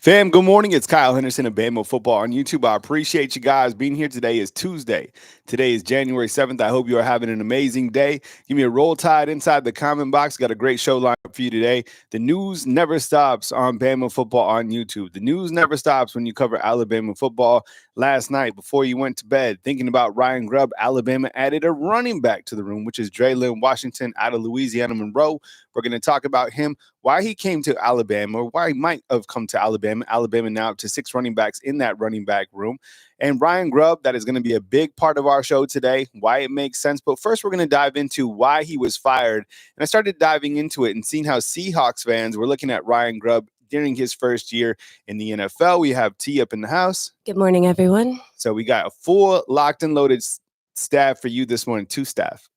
Fam, good morning. It's Kyle Henderson of Bama Football on YouTube. I appreciate you guys being here. Today is Tuesday. Today is January 7th. I hope you are having an amazing day. Give me a roll tide inside the comment box. Got a great show lined up for you today. The news never stops on Bama Football on YouTube. The news never stops when you cover Alabama football. Last night, before you went to bed, thinking about Ryan Grubb, Alabama added a running back to the room, which is DreLyn Washington out of Louisiana Monroe. We're going to talk about him, why he came to Alabama, or why he might have come to Alabama. Alabama now up to 6 running backs in that running back room. And Ryan Grubb, that is going to be a big part of our show today, why it makes sense. But first, we're going to dive into why he was fired. And I started diving into it and seeing how Seahawks fans were looking at Ryan Grubb during his first year in the NFL. We have T up in the house. Good morning, everyone. So we got a full locked and loaded staff for you this morning, 2 staff,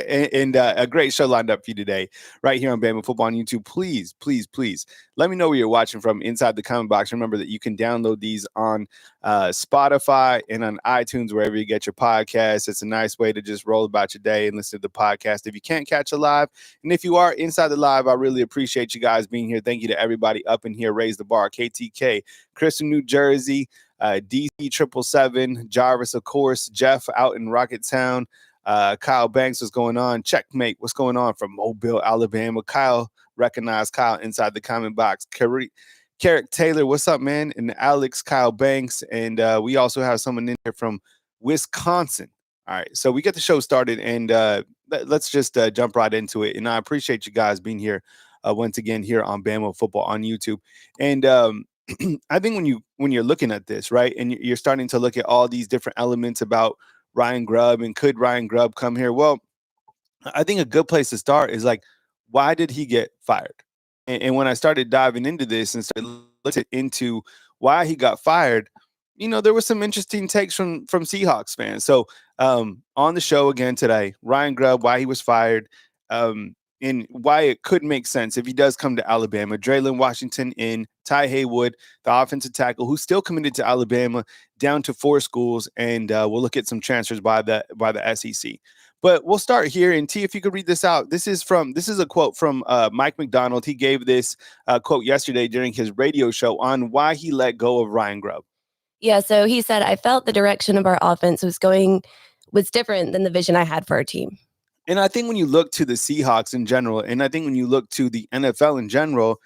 and a great show lined up for you today, right here on Bama Football on YouTube. Please, please, please let me know where you're watching from inside the comment box. Remember that you can download these on Spotify and on iTunes, wherever you get your podcasts. It's a nice way to just roll about your day and listen to the podcast if you can't catch a live. And if you are inside the live, I really appreciate you guys being here. Thank you to everybody up in here. Raise the bar, KTK, Chris in New Jersey, DC 777, Jarvis, of course, Jeff out in Rocketown, Kyle Banks, what's going on? Checkmate, what's going on from Mobile, Alabama? Kyle, recognize Kyle inside the comment box. Carrick Taylor, what's up, man? And Alex, Kyle Banks, and we also have someone in here from Wisconsin. All right, so we get the show started, and let's just jump right into it. And I appreciate you guys being here once again here on Bama Football on YouTube. And I think when you're looking at this, right, and you're starting to look at all these different elements about Ryan Grubb and could Ryan Grubb come here? Well, I think a good place to start is like, why did he get fired? And when I started diving into this and started looking into why he got fired, there were some interesting takes from Seahawks fans. So on the show again today, Ryan Grubb, why he was fired. And why it could make sense if he does come to Alabama. DreLyn Washington in, Tai Haywood, the offensive tackle, who's still committed to Alabama, down to 4 schools, and we'll look at some transfers by the SEC. But we'll start here. And T, if you could read this out, this is a quote from Mike McDonald. He gave this quote yesterday during his radio show on why he let go of Ryan Grubb. Yeah, so he said, "I felt the direction of our offense was different than the vision I had for our team." And I think when you look to the Seahawks in general, and I think when you look to the NFL in general,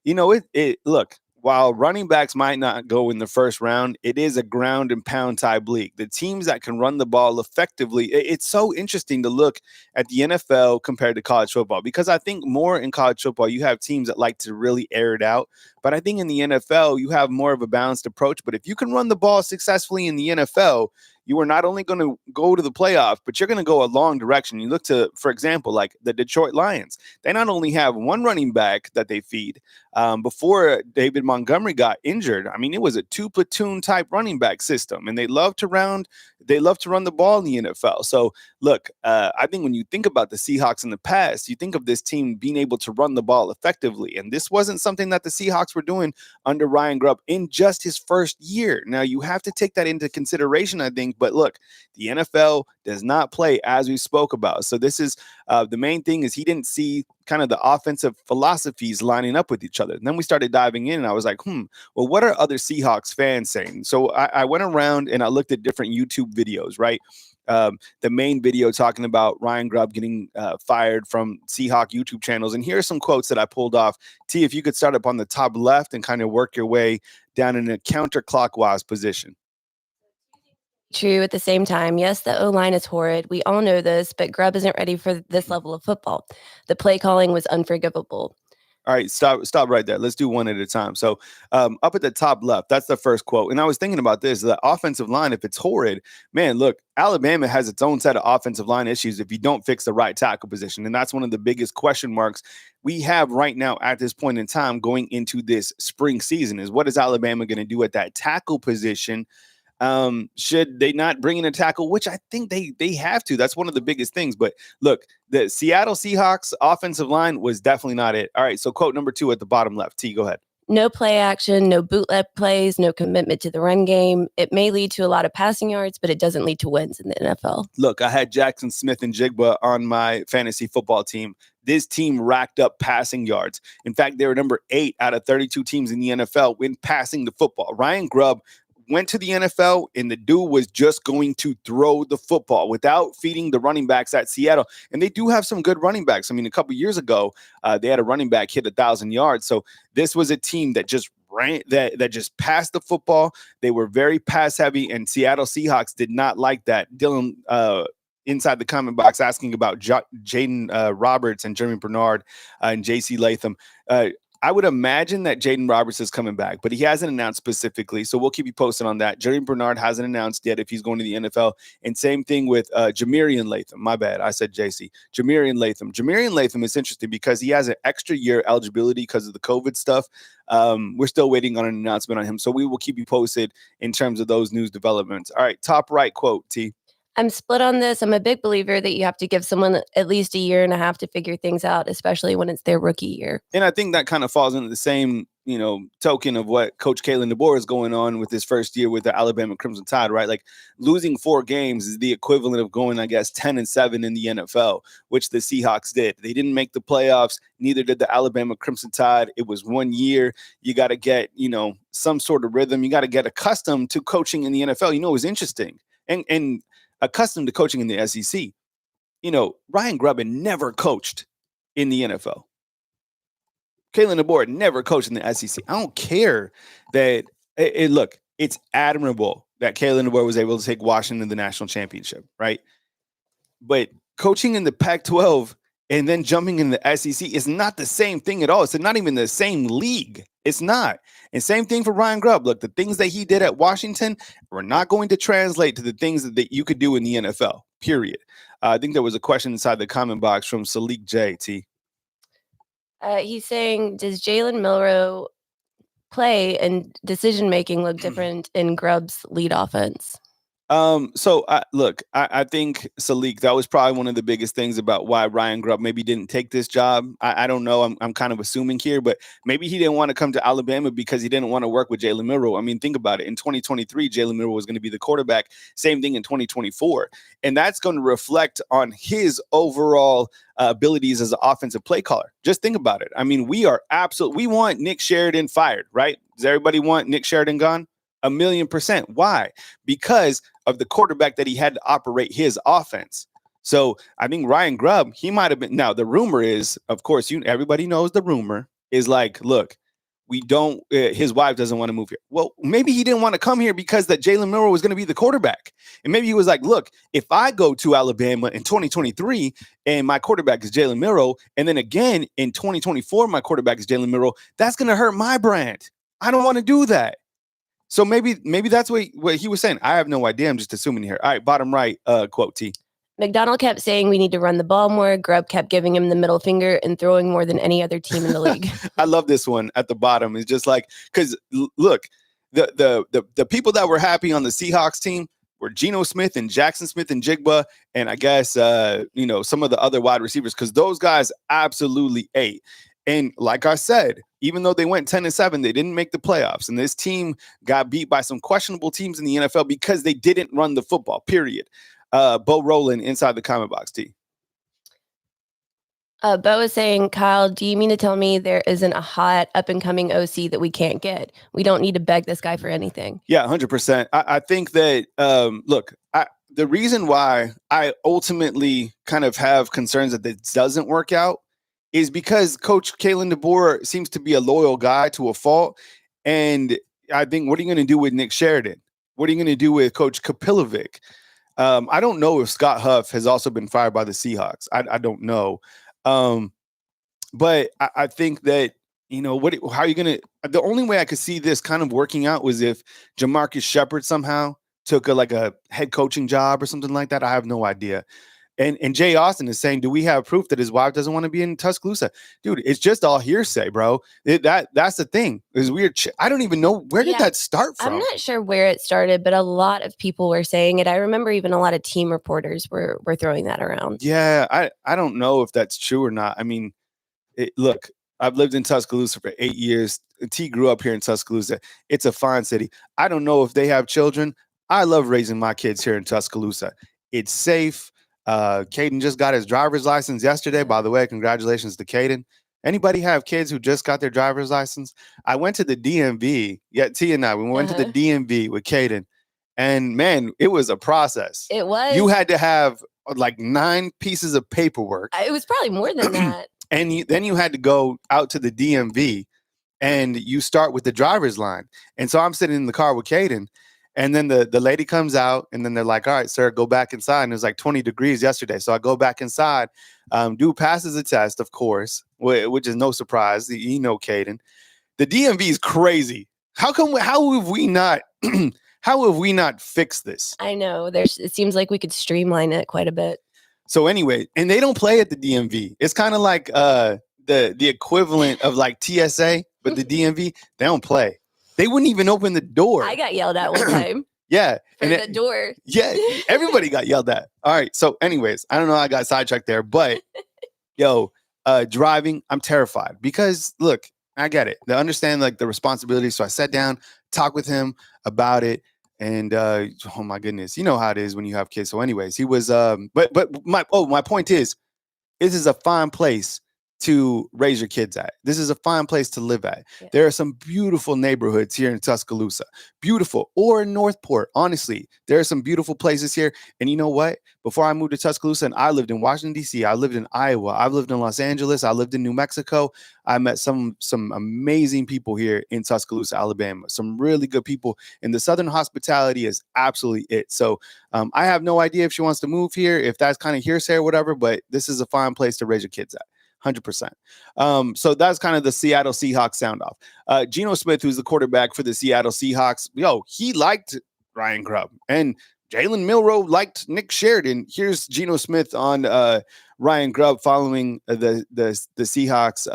look, while running backs might not go in the first round, it is a ground and pound type league. The teams that can run the ball effectively, it's so interesting to look at the NFL compared to college football, because I think more in college football, you have teams that like to really air it out. But I think in the NFL, you have more of a balanced approach. But if you can run the ball successfully in the NFL, you are not only going to go to the playoffs, but you're going to go a long direction. You look to, for example, like the Detroit Lions. They not only have one running back that they feed. Before David Montgomery got injured, I mean, it was a 2-platoon type running back system, and they love to run the ball in the NFL. So look, I think when you think about the Seahawks in the past, you think of this team being able to run the ball effectively. And this wasn't something that the Seahawks were doing under Ryan Grubb in just his first year. Now, you have to take that into consideration, I think. But look, the NFL does not play as we spoke about. So this is the main thing is he didn't see kind of the offensive philosophies lining up with each other. And then we started diving in, and I was like, well, what are other Seahawks fans saying? So I went around and I looked at different YouTube videos, right? The main video talking about Ryan Grubb getting fired from Seahawk YouTube channels. And here are some quotes that I pulled off. T, if you could start up on the top left and kind of work your way down in a counterclockwise position. True at the same time. Yes, the O-line is horrid. We all know this, but Grubb isn't ready for this level of football. The play calling was unforgivable. All right, stop right there. Let's do one at a time. So up at the top left, that's the first quote. And I was thinking about this, the offensive line, if it's horrid, man, look, Alabama has its own set of offensive line issues if you don't fix the right tackle position. And that's one of the biggest question marks we have right now at this point in time going into this spring season is what is Alabama going to do at that tackle position? Should they not bring in a tackle, which I think they have to. That's one of the biggest things. But look, the Seattle Seahawks offensive line was definitely not it. All right, so quote number 2 at the bottom left. T, go ahead. No play action, no bootleg plays, no commitment to the run game. It may lead to a lot of passing yards, but it doesn't lead to wins in the NFL. Look, I had Jackson Smith and Jigba on my fantasy football team. this team racked up passing yards. In fact, they were number 8 out of 32 teams in the NFL when passing the football. Ryan Grubb went to the NFL, and the dude was just going to throw the football without feeding the running backs at Seattle. And they do have some good running backs. I mean, a couple years ago, they had a running back hit 1,000 yards. So this was a team that just ran, that just passed the football. They were very pass heavy, and Seattle Seahawks did not like that. Dylan, inside the comment box, asking about Jaden Roberts and Jeremy Bernard and J.C. Latham. I would imagine that Jaden Roberts is coming back, but he hasn't announced specifically, so we'll keep you posted on that. Jeremy Bernard hasn't announced yet if he's going to the NFL, and same thing with Jamarian Latham. My bad, I said JC. Jamarian Latham. Jamarian Latham is interesting because he has an extra year eligibility because of the COVID stuff. We're still waiting on an announcement on him, so we will keep you posted in terms of those news developments. All right, top right quote, T. I'm split on this. I'm a big believer that you have to give someone at least a year and a half to figure things out, especially when it's their rookie year. And I think that kind of falls into the same, token of what Coach Kalen DeBoer is going on with his first year with the Alabama Crimson Tide, right? Like losing 4 games is the equivalent of going, I guess, 10-7 in the NFL, which the Seahawks did. They didn't make the playoffs. Neither did the Alabama Crimson Tide. It was 1 year. You got to get, some sort of rhythm. You got to get accustomed to coaching in the NFL. It was interesting. And accustomed to coaching in the SEC. Ryan Grubb had never coached in the NFL. Kalen DeBoer never coached in the SEC. I don't care that look, it's admirable that Kalen DeBoer was able to take Washington to the national championship, right? But coaching in the Pac-12 and then jumping in the SEC is not the same thing at all. It's not even the same league. It's not. And same thing for Ryan Grubb. Look, the things that he did at Washington were not going to translate to the things that you could do in the NFL, period. I think there was a question inside the comment box from Salik J.T. He's saying, does Jalen Milroe play and decision-making look different in Grubb's lead offense? I think, Salik, that was probably one of the biggest things about why Ryan Grubb maybe didn't take this job. I don't know. I'm kind of assuming here, but maybe he didn't want to come to Alabama because he didn't want to work with Jalen Milroe. I mean, think about it. In 2023, Jalen Milroe was going to be the quarterback. Same thing in 2024. And that's going to reflect on his overall abilities as an offensive play caller. Just think about it. I mean, we want Nick Sheridan fired, right? Does everybody want Nick Sheridan gone? 1,000,000%. Why? Because of the quarterback that he had to operate his offense. So I think Ryan Grubb, he might have been. Now, the rumor is, of course, everybody knows the rumor is like, look, his wife doesn't want to move here. Well, maybe he didn't want to come here because that Jalen Milroe was going to be the quarterback. And maybe he was like, look, if I go to Alabama in 2023 and my quarterback is Jalen Milroe, and then again in 2024, my quarterback is Jalen Milroe, that's going to hurt my brand. I don't want to do that. So maybe that's what he was saying. I have no idea. I'm just assuming here. All right, bottom right quote, T. McDonald kept saying we need to run the ball more. Grubb kept giving him the middle finger and throwing more than any other team in the league. I love this one at the bottom. It's just like, because look, the people that were happy on the Seahawks team were Gino Smith and Jackson Smith and Jigba, and I guess some of the other wide receivers, because those guys absolutely ate. And like I said, even though they went 10-7, they didn't make the playoffs. And this team got beat by some questionable teams in the NFL because they didn't run the football, period. Bo Rowland inside the comment box, T. Bo is saying, Kyle, do you mean to tell me there isn't a hot up-and-coming OC that we can't get? We don't need to beg this guy for anything. Yeah, 100%. I think that, the reason why I ultimately kind of have concerns that this doesn't work out is because Coach Kalen DeBoer seems to be a loyal guy to a fault. And I think, what are you going to do with Nick Sheridan? What are you going to do with Coach Kapilovic? I don't know if Scott Huff has also been fired by the Seahawks. I don't know. But I think that, how are you going to – the only way I could see this kind of working out was if Jamarcus Shepard somehow took a head coaching job or something like that. I have no idea. And Jay Austin is saying, do we have proof that his wife doesn't want to be in Tuscaloosa? Dude, it's just all hearsay, bro. That's the thing. It's weird. I don't even know where did that start from. I'm not sure where it started, but a lot of people were saying it. I remember even a lot of team reporters were throwing that around. Yeah, I don't know if that's true or not. I mean, look, I've lived in Tuscaloosa for 8 years. T grew up here in Tuscaloosa. It's a fine city. I don't know if they have children. I love raising my kids here in Tuscaloosa. It's safe. Caden just got his driver's license yesterday. By the way, congratulations to Caden. Anybody have kids who just got their driver's license? I went to the DMV. Yeah, T and I, we went to the DMV with Caden. And man, it was a process. It was. You had to have like 9 pieces of paperwork. It was probably more than that. And then you had to go out to the DMV and you start with the driver's line. And so I'm sitting in the car with Caden. And then the lady comes out and then they're like, all right, sir, go back inside. And it was like 20 degrees yesterday. So I go back inside. Dude passes the test, of course, which is no surprise. You know, Caden. The DMV is crazy. How have we not fixed this? I know. It seems like we could streamline it quite a bit. So anyway, and they don't play at the DMV. It's kind of like the equivalent of like TSA, but the DMV, they don't play. They wouldn't even open the door. I got yelled at one time. Yeah. For the door. Yeah. Everybody got yelled at. All right. So anyways, I don't know how I got sidetracked there, but driving, I'm terrified because look, I get it. I understand like the responsibility. So I sat down, talked with him about it. And oh my goodness, you know how it is when you have kids. So anyways, he was but my point is, this is a fine place to raise your kids at. This is a fine place to live at. Yeah. There are some beautiful neighborhoods here in Tuscaloosa. Beautiful. Or in Northport. Honestly, there are some beautiful places here. And you know what? Before I moved to Tuscaloosa, and I lived in Washington, D.C., I lived in Iowa, I've lived in Los Angeles, I lived in New Mexico. I met some amazing people here in Tuscaloosa, Alabama. Some really good people. And the Southern hospitality is absolutely it. So I have no idea if she wants to move here, if that's kind of hearsay or whatever, but this is a fine place to raise your kids at. 100%. So that's kind of the Seattle Seahawks sound off. Gino Smith, who's the quarterback for the Seattle Seahawks, he liked Ryan Grubb, and Jalen Milroe liked Nick Sheridan. Here's Gino Smith on Ryan Grubb following the Seahawks.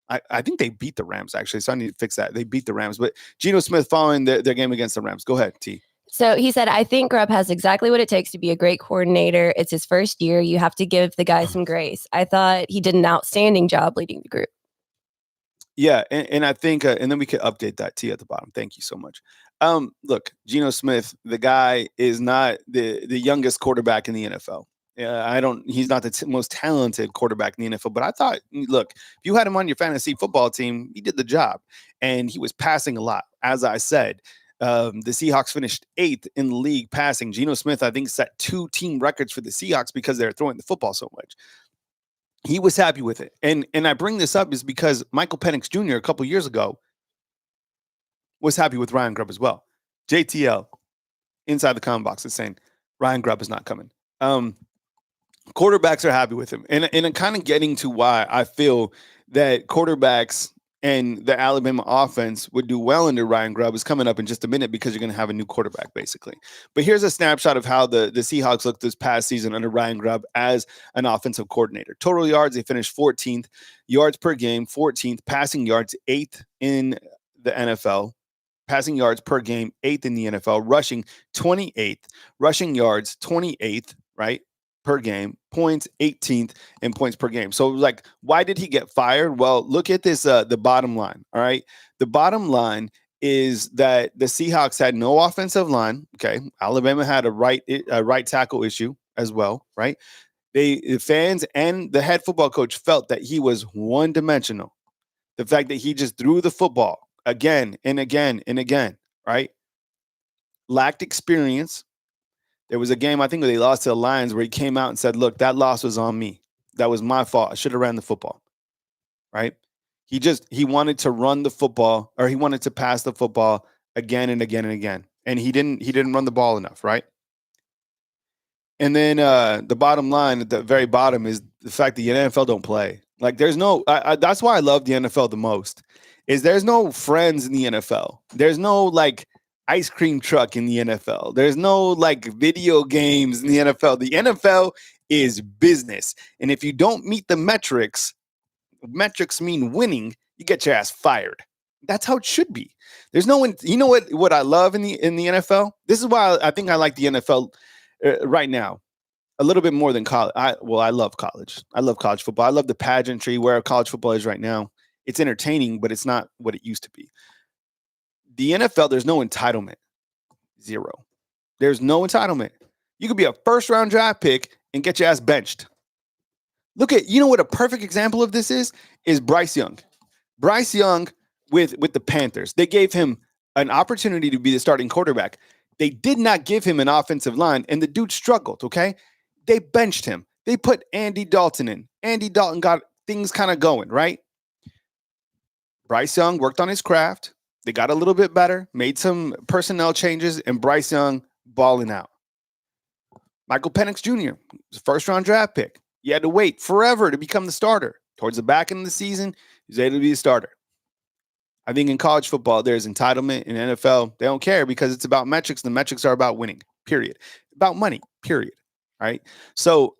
I think they beat the Rams, actually, so I need to fix that. They beat the Rams, but Gino Smith following their game against the Rams. Go ahead, T. So he said, I think Grubb has exactly what it takes to be a great coordinator. It's his first year. You have to give the guy some grace. I thought he did an outstanding job leading the group. Yeah, and I think, and then we could update that T at the bottom. Thank you so much. Look, Gino Smith, the guy is not the youngest quarterback in the NFL. He's not the most talented quarterback in the NFL, but I thought, look, if you had him on your fantasy football team, he did the job, and he was passing a lot. As I said, the Seahawks finished 8th in the league passing. Gino Smith, I think, set 2 team records for the Seahawks because they're throwing the football so much. He was happy with it. And I bring this up is because Michael Penix Jr. a couple years ago was happy with Ryan Grubb as well. JTL inside the comment box is saying Ryan Grubb is not coming. Quarterbacks are happy with him. And I'm kind of getting to why I feel that quarterbacks and the Alabama offense would do well under Ryan Grubb is coming up in just a minute because you're going to have a new quarterback, basically. But here's a snapshot of how the Seahawks looked this past season under Ryan Grubb as an offensive coordinator. Total yards, they finished 14th. Yards per game, 14th. Passing yards, 8th in the NFL. Passing yards per game, 8th in the NFL. Rushing, 28th. Rushing yards, 28th, right? Per game, points 18th in points per game. So like, why did he get fired? Well, look at this, the bottom line. All right. The bottom line is that the Seahawks had no offensive line. Okay. Alabama had a right tackle issue as well. Right. The fans and the head football coach felt that he was one dimensional. The fact that he just threw the football again and again and again. Right. Lacked experience. There was a game, I think, where they lost to the Lions where he came out and said, look, that loss was on me. That was my fault. I should have ran the football, right? He wanted to run the football, or he wanted to pass the football again and again and again. And he didn't run the ball enough, right? And then the bottom line at the very bottom is the fact that the NFL don't play. Like there's no, that's why I love the NFL the most, is there's no friends in the NFL. There's no like ice cream truck in the NFL. There's no like video games in the NFL. The NFL is business. And if you don't meet the metrics mean winning, you get your ass fired. That's how it should be. There's no one, you know what I love in the NFL? This is why I think I like the NFL right now a little bit more than college. I love college. I love college football. I love the pageantry where college football is right now. It's entertaining, but it's not what it used to be. The NFL, there's no entitlement. Zero. There's no entitlement. You could be a first-round draft pick and get your ass benched. Look at, you know what a perfect example of this is Bryce Young. Bryce Young with the Panthers. They gave him an opportunity to be the starting quarterback. They did not give him an offensive line, and the dude struggled, okay? They benched him. They put Andy Dalton in. Andy Dalton got things kind of going, right? Bryce Young worked on his craft. They got a little bit better, made some personnel changes, and Bryce Young balling out. Michael Penix Jr., first-round draft pick. You had to wait forever to become the starter. Towards the back end of the season, he was able to be a starter. I think in college football, there's entitlement. In NFL, they don't care because it's about metrics. The metrics are about winning, period. About money, period. Right? So,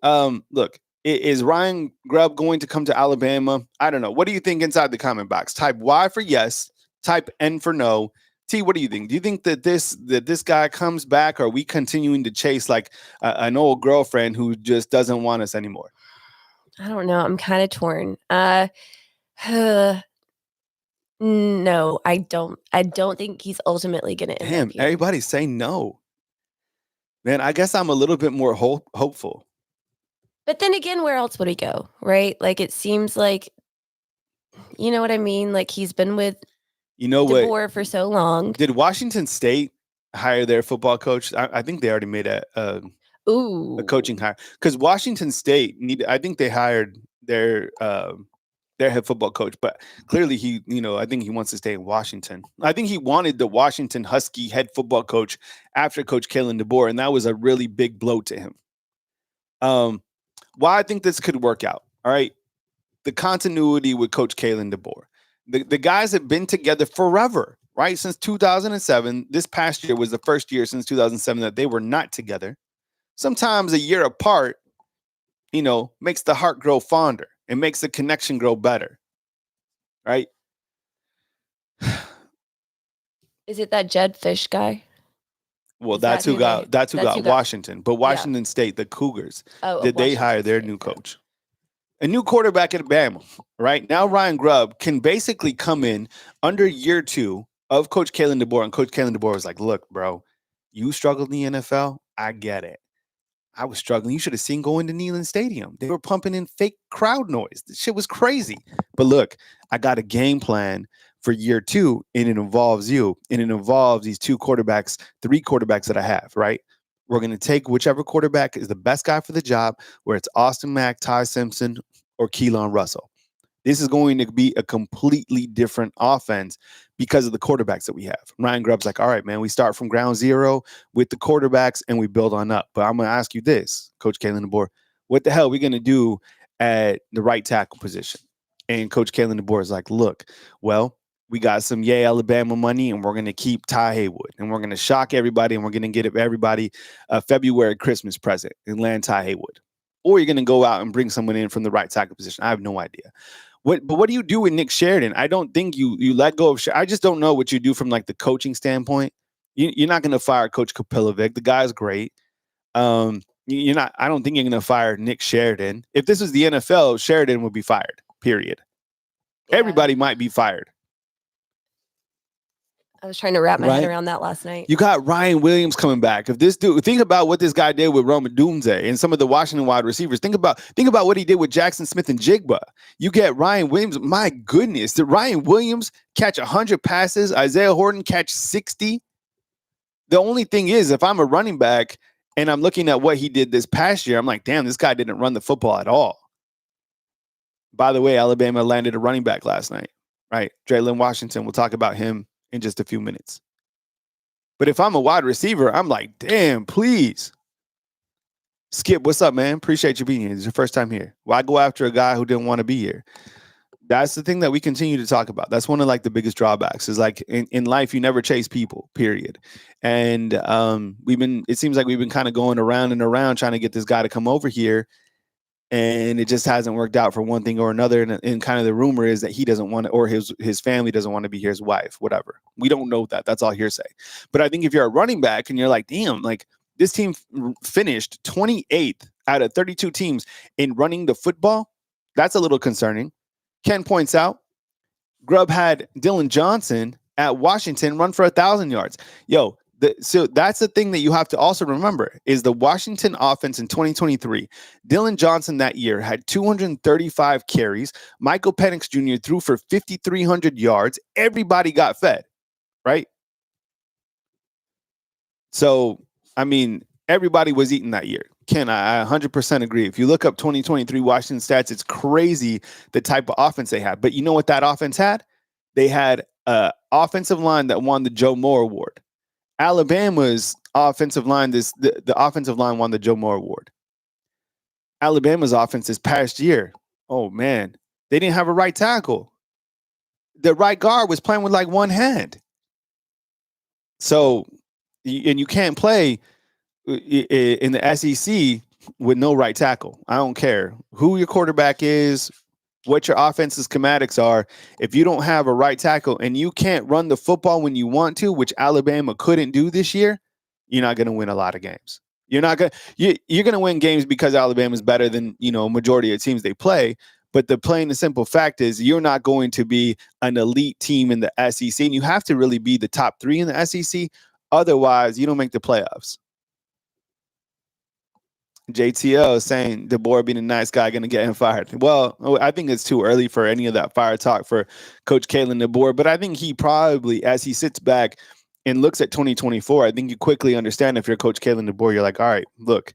look, is Ryan Grubb going to come to Alabama? I don't know. What do you think inside the comment box? Type Y for yes. Type N for no. T, what do you think? Do you think that this guy comes back, or are we continuing to chase like an old girlfriend who just doesn't want us anymore? I don't know. I'm kind of torn. No, I don't. I don't think he's ultimately going to end up here. Everybody's saying no. Man, I guess I'm a little bit more hopeful. But then again, where else would he go, right? Like, it seems like, you know what I mean? Like, he's been with DeBoer for so long. Did Washington State hire their football coach? I think they already made a coaching hire. Because Washington State, I think they hired their head football coach, but clearly I think he wants to stay in Washington. I think he wanted the Washington Husky head football coach after Coach Kalen DeBoer, and that was a really big blow to him. Why I think this could work out, all right? The continuity with Coach Kalen DeBoer. The guys have been together forever, right? Since 2007. This past year was the first year since 2007 that they were not together. Sometimes a year apart, makes the heart grow fonder. It makes the connection grow better, right? Is it that Jed Fish guy? Well, that's who got Washington. But Washington State, the Cougars, they hire their new coach? A new quarterback at Bama, right? Now Ryan Grubb can basically come in under year 2 of Coach Kalen DeBoer. And Coach Kalen DeBoer was like, look, bro, you struggled in the NFL. I get it. I was struggling. You should have seen going to Neyland Stadium. They were pumping in fake crowd noise. This shit was crazy. But look, I got a game plan for year 2, and it involves you. And it involves these 3 quarterbacks that I have, right? We're going to take whichever quarterback is the best guy for the job, where it's Austin Mack, Ty Simpson, or Keelan Russell. This is going to be a completely different offense because of the quarterbacks that we have. Ryan Grubb's like, all right, man, we start from ground zero with the quarterbacks and we build on up. But I'm going to ask you this, Coach Kalen DeBoer, what the hell are we going to do at the right tackle position? And Coach Kalen DeBoer is like, look, well, we got some Alabama money, and we're going to keep Tai Haywood, and we're going to shock everybody, and we're going to get everybody a February Christmas present and land Tai Haywood. Or you're going to go out and bring someone in from the right tackle position. I have no idea. But what do you do with Nick Sheridan? I don't think you let go of Sheridan. I just don't know what you do from like the coaching standpoint. You're not going to fire Coach Kapilovic. The guy's great. I don't think you're going to fire Nick Sheridan. If this was the NFL, Sheridan would be fired, period. Yeah. Everybody might be fired. I was trying to wrap my head around that last night. You got Ryan Williams coming back. If this dude, think about what this guy did with Rome Odunze and some of the Washington wide receivers. Think about what he did with Jackson Smith and Jigba. You get Ryan Williams. My goodness, did Ryan Williams catch 100 passes? Isaiah Horton catch 60? The only thing is, if I'm a running back and I'm looking at what he did this past year, I'm like, damn, this guy didn't run the football at all. By the way, Alabama landed a running back last night, right? DreLyn Washington. We'll talk about him in just a few minutes. But if I'm a wide receiver, I'm like, damn, please. Skip, what's up, man? Appreciate you being here. It's your first time here. Why go after a guy who didn't want to be here? That's the thing that we continue to talk about. That's one of like the biggest drawbacks is like in life, you never chase people, period. And it seems like we've been kind of going around and around trying to get this guy to come over here. And it just hasn't worked out for one thing or another. And kind of the rumor is that he doesn't want to, or his family doesn't want to be here, his wife, whatever. We don't know that. That's all hearsay. But I think if you're a running back and you're like, damn, like this team finished 28th out of 32 teams in running the football, that's a little concerning. Ken points out, Grubb had Dylan Johnson at Washington run for 1,000 yards. Yo, So that's the thing that you have to also remember is the Washington offense in 2023. Dillon Johnson that year had 235 carries. Michael Penix Jr. threw for 5,300 yards. Everybody got fed, right? So, I mean, everybody was eating that year. Ken, I 100% agree. If you look up 2023 Washington stats, it's crazy the type of offense they had. But you know what that offense had? They had an offensive line that won the Joe Moore Award. Alabama's offensive line, the offensive line won the Joe Moore Award. Alabama's offense this past year, oh man, they didn't have a right tackle. The right guard was playing with like one hand. So, and you can't play in the SEC with no right tackle. I don't care who your quarterback is, what your offense's schematics are. If you don't have a right tackle and you can't run the football when you want to, which Alabama couldn't do this year, you're not going to win a lot of games. You're going to win games because Alabama's better than, majority of teams they play. But the plain and simple fact is you're not going to be an elite team in the SEC. And you have to really be the top 3 in the SEC. Otherwise, you don't make the playoffs. JTL saying DeBoer being a nice guy going to get him fired. Well, I think it's too early for any of that fire talk for Coach Kalen DeBoer, but I think he probably, as he sits back and looks at 2024, I think you quickly understand if you're Coach Kalen DeBoer, you're like, all right, look,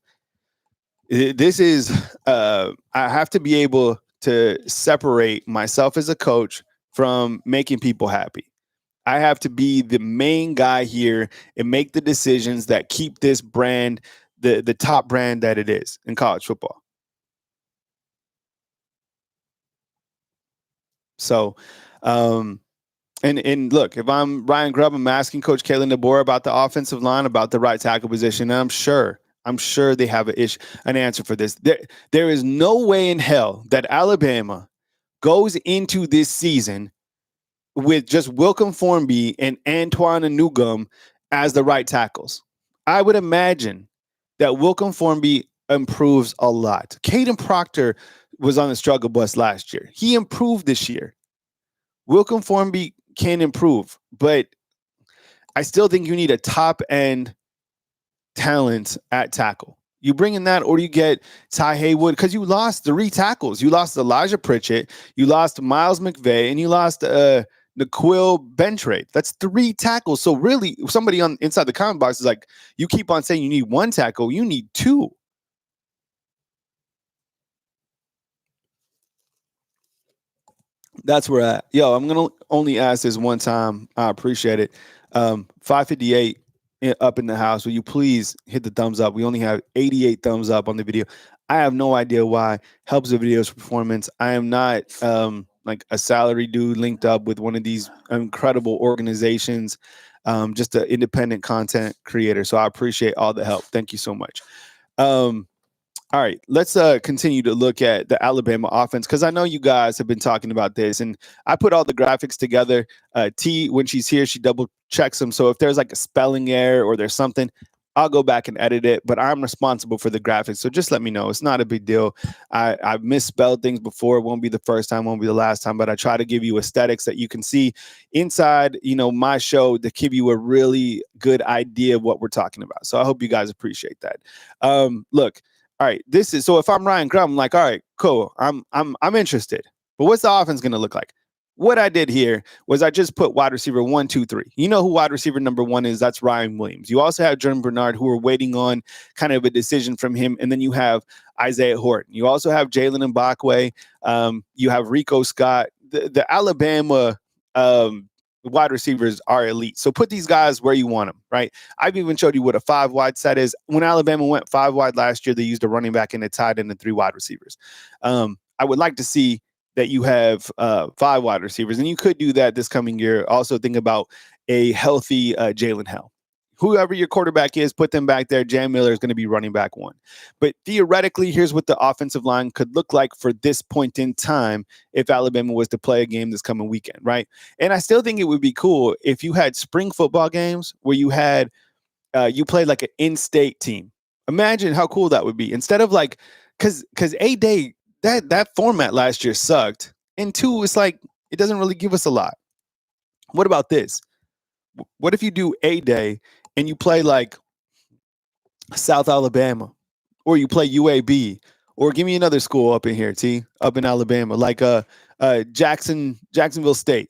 this is, I have to be able to separate myself as a coach from making people happy. I have to be the main guy here and make the decisions that keep this brand the top brand that it is in college football. So, and look, if I'm Ryan Grubb, I'm asking Coach Kalen DeBoer about the offensive line, about the right tackle position, and I'm sure they have an answer for this. There is no way in hell that Alabama goes into this season with just Wilcom Formby and Antoine Anugum as the right tackles. I would imagine that Wilcom Formby improves a lot. Caden Proctor was on the struggle bus last year. He improved this year. Wilcom Formby can improve, but I still think you need a top-end talent at tackle. You bring in that, or you get Tai Haywood, because you lost 3 tackles. You lost Elijah Pritchett, you lost Miles McVay, and you lost N'Keal Bentrade. That's 3 tackles. So really, somebody on inside the comment box is like, you keep on saying you need 1 tackle, you need 2. That's where at. Yo, I'm gonna only ask this one time. I appreciate it. 558 up in the house. Will you please hit the thumbs up? We only have 88 thumbs up on the video. I have no idea why. Helps the video's performance. I am not like a salary dude linked up with one of these incredible organizations. Just an independent content creator. So I appreciate all the help. Thank you so much. All right, let's continue to look at the Alabama offense, because I know you guys have been talking about this, and I put all the graphics together. T, when she's here, she double checks them. So if there's like a spelling error or there's something, I'll go back and edit it, but I'm responsible for the graphics. So just let me know. It's not a big deal. I've misspelled things before. It won't be the first time, won't be the last time, but I try to give you aesthetics that you can see inside, my show to give you a really good idea of what we're talking about. So I hope you guys appreciate that. Look, all right, this is, so if I'm Ryan Grubb, I'm like, all right, cool. I'm interested, but what's the offense going to look like? What I did here was I just put wide receiver 1, 2, 3. You know who wide receiver number 1 is? That's Ryan Williams. You also have Jordan Bernard, who are waiting on kind of a decision from him. And then you have Isaiah Horton. You also have Jalen Mbakwe. You have Rico Scott. The Alabama wide receivers are elite. So put these guys where you want them, right? I've even showed you what a 5 wide set is. When Alabama went 5 wide last year, they used a running back and a tight end and 3 wide receivers. I would like to see that you have 5 wide receivers, and you could do that this coming year. Also think about a healthy Jalen Hell. Whoever your quarterback is, put them back there. Jam Miller is going to be running back 1. But theoretically, here's what the offensive line could look like for this point in time if Alabama was to play a game this coming weekend, right? And I still think it would be cool if you had spring football games where you had you played like an in-state team. Imagine how cool that would be. Instead of like, because A-Day, that format last year sucked. And 2, it's like, it doesn't really give us a lot. What about this? What if you do A-Day and you play like South Alabama, or you play UAB, or give me another school up in here, up in Alabama, like Jacksonville State.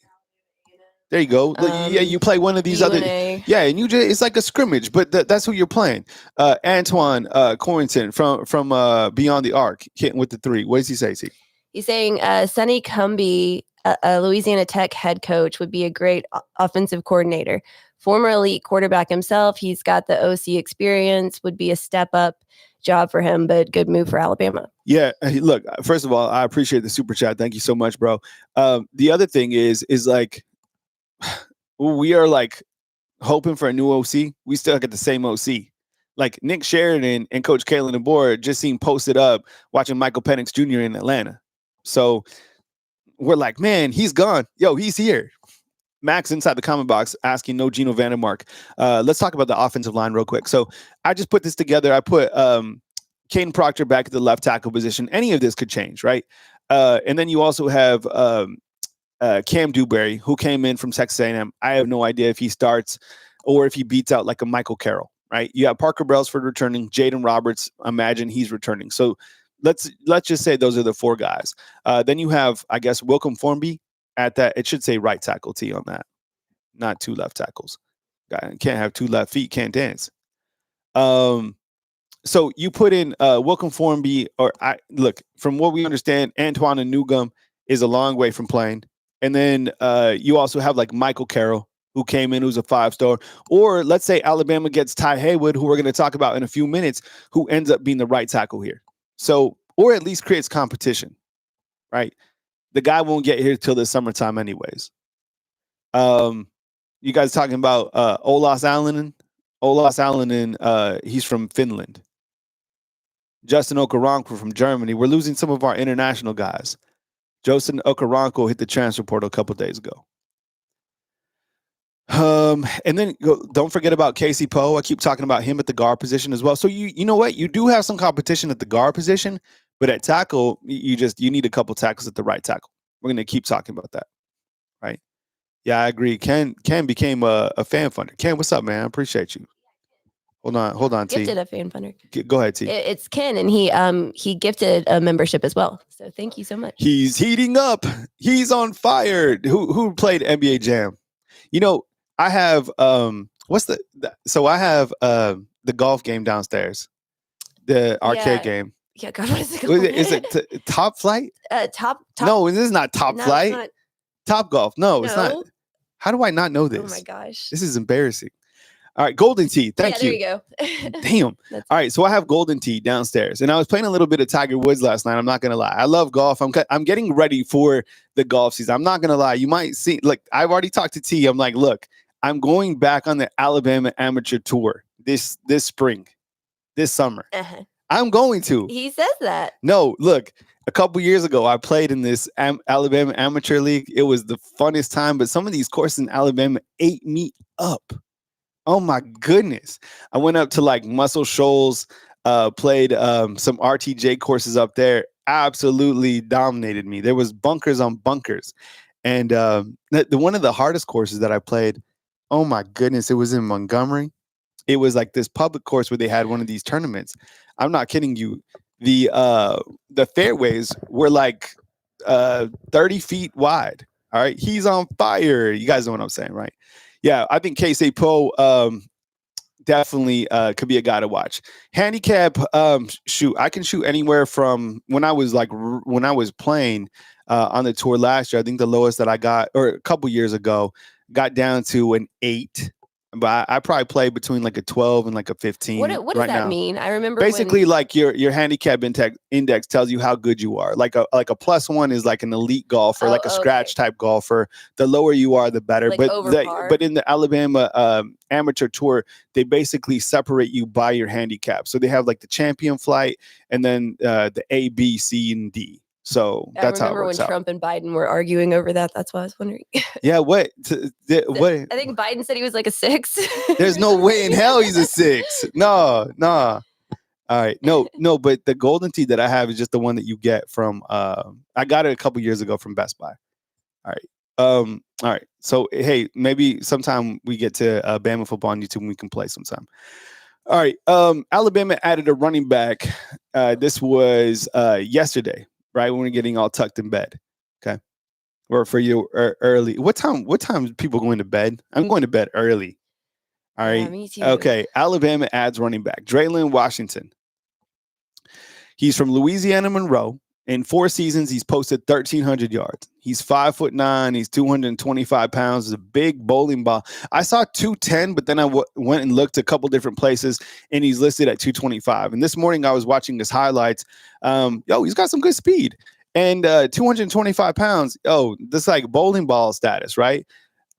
There you go. Yeah, you play one of these UNA. other. Yeah, and it's like a scrimmage, but that's who you're playing. Antoine Corrington from Beyond the Arc hitting with the 3. What does he say, T? He's saying Sonny Cumbie, a Louisiana Tech head coach, would be a great offensive coordinator. Former elite quarterback himself, he's got the OC experience, would be a step up job for him, but good move for Alabama. Yeah, look, first of all, I appreciate the super chat. Thank you so much, bro. The other thing is like, we are like hoping for a new OC. We still get the same OC. Like Nick Sheridan and Coach Kalen DeBoer just seem posted up watching Michael Penix Jr. in Atlanta. So we're like, man, he's gone. Yo, he's here. Max inside the comment box asking no Gino Vandermark. Let's talk about the offensive line real quick. So I just put this together. I put Caden Proctor back at the left tackle position. Any of this could change, right? And then you also have Cam Dewberry, who came in from Texas A&M. I have no idea if he starts or if he beats out like a Michael Carroll, right? You have Parker Brailsford returning, Jaden Roberts, imagine he's returning. So let's just say those are the 4 guys. Then you have, I guess, Wilcom Formby at that. It should say right tackle T on that, not 2 left tackles. Guy can't have 2 left feet, can't dance. So you put in Wilcom Formby, or look, from what we understand, Antoine Newgum is a long way from playing. And then you also have like Michael Carroll, who came in, who's a 5-star. Or let's say Alabama gets Tai Haywood, who we're going to talk about in a few minutes, who ends up being the right tackle here. So, or at least creates competition, right? The guy won't get here till the summertime anyways. You guys talking about Olas Allonen? Olas Allonen, he's from Finland. Justin Okoronkwo from Germany. We're losing some of our international guys. Justin Okoronkwo hit the transfer portal a couple days ago. And then don't forget about Casey Poe. I keep talking about him at the guard position as well. So you know what? You do have some competition at the guard position, but at tackle, you need a couple tackles at the right tackle. We're going to keep talking about that, right? Yeah, I agree. Ken became a fan funder. Ken, what's up, man? I appreciate you. Hold on, T. Gifted a fan funder. Go ahead, T. It's Ken, and he gifted a membership as well. So thank you so much. He's heating up. He's on fire. Who played NBA Jam? You know, I have so I have the golf game downstairs, the arcade game. Yeah, God, what is it called? Is it Top Flight? Top. No, this is not Top Flight. Not. Top Golf. No, it's not. How do I not know this? Oh my gosh, this is embarrassing. All right, Golden Tee. Thank you. There you go. Damn. All right, so I have Golden Tee downstairs, and I was playing a little bit of Tiger Woods last night. I'm not gonna lie. I love golf. I'm getting ready for the golf season. I'm not gonna lie. You might see. Like, I've already talked to T. I'm like, look, I'm going back on the Alabama Amateur Tour this spring, this summer. Uh-huh. I'm going to. He says that. No, look. A couple years ago, I played in this Alabama Amateur League. It was the funnest time, but some of these courses in Alabama ate me up. Oh my goodness. I went up to like Muscle Shoals, played some RTJ courses up there, absolutely dominated me. There was bunkers on bunkers. And one of the hardest courses that I played, oh my goodness, it was in Montgomery. It was like this public course where they had one of these tournaments. I'm not kidding you. The fairways were like 30 feet wide. All right. He's on fire. You guys know what I'm saying, right? Yeah, I think Casey Poe definitely could be a guy to watch. Handicap, shoot, I can shoot anywhere from when I was playing on the tour last year. I think the lowest that I got, or a couple years ago, got down to an 8. But I probably play between like a 12 and like a 15. What does that mean? I remember basically like your handicap index tells you how good you are. Like a +1 is like an elite golfer, like a scratch type golfer. The lower you are, the better. Like but in the Alabama Amateur Tour, they basically separate you by your handicap. So they have like the champion flight and then the A, B, C, and D. So that's how it works. I remember when Trump and Biden were arguing over that. That's why I was wondering. Yeah, what? I think Biden said he was like a 6. There's no way in hell he's a 6. No. All right. No, but the Golden Tee that I have is just the one that you get from I got it a couple years ago from Best Buy. All right. All right. So hey, maybe sometime we get to Bama football on YouTube and we can play sometime. All right. Alabama added a running back. This was yesterday, right when we're getting all tucked in bed. Okay. Or for you early. What time? What time is people going to bed? I'm going to bed early. All Yeah, right. me too. Okay. Alabama adds running back DreLyn Washington. He's from Louisiana Monroe. In 4 seasons, he's posted 1,300 yards. He's 5'9". He's 225 pounds. He's a big bowling ball. I saw 210, but then I went and looked a couple different places, and he's listed at 225. And this morning, I was watching his highlights. He's got some good speed. And 225 pounds, this like bowling ball status, right?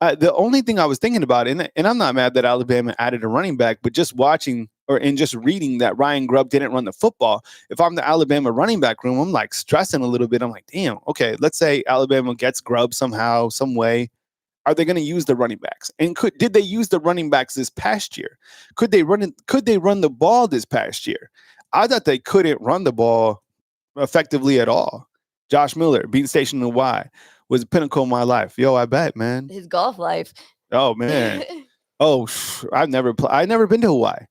The only thing I was thinking about, and I'm not mad that Alabama added a running back, but just watching and just reading that Ryan Grubb didn't run the football. If I'm the Alabama running back room, I'm like stressing a little bit. I'm like, damn, okay, let's say Alabama gets Grubb somehow, some way. Are they going to use the running backs? And did they use the running backs this past year? Could they run the ball this past year? I thought they couldn't run the ball effectively at all. Josh Miller, being stationed in Y, was the pinnacle of my life. Yo, I bet, man. His golf life. Oh man. I've never been to Hawaii.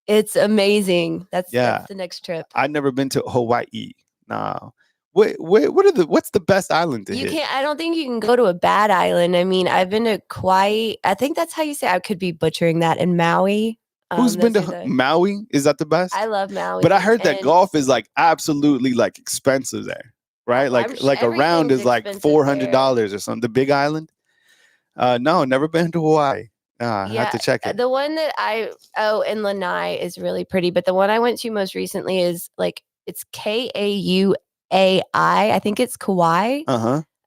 It's amazing. That's the next trip. I've never been to Hawaii. Nah. What's the best island to hit? I don't think you can go to a bad island. I mean, I've been to Kauai. I think that's how you say it. I could be butchering that. In Maui. Who's been to Maui? Is that the best? I love Maui. But I heard that golf is like absolutely like expensive there, right? Like a round is like $400 or something. The Big Island? No, never been to Hawaii. I have to check it. The one that in Lanai is really pretty, but the one I went to most recently is like it's Kauai. I think it's Kauai.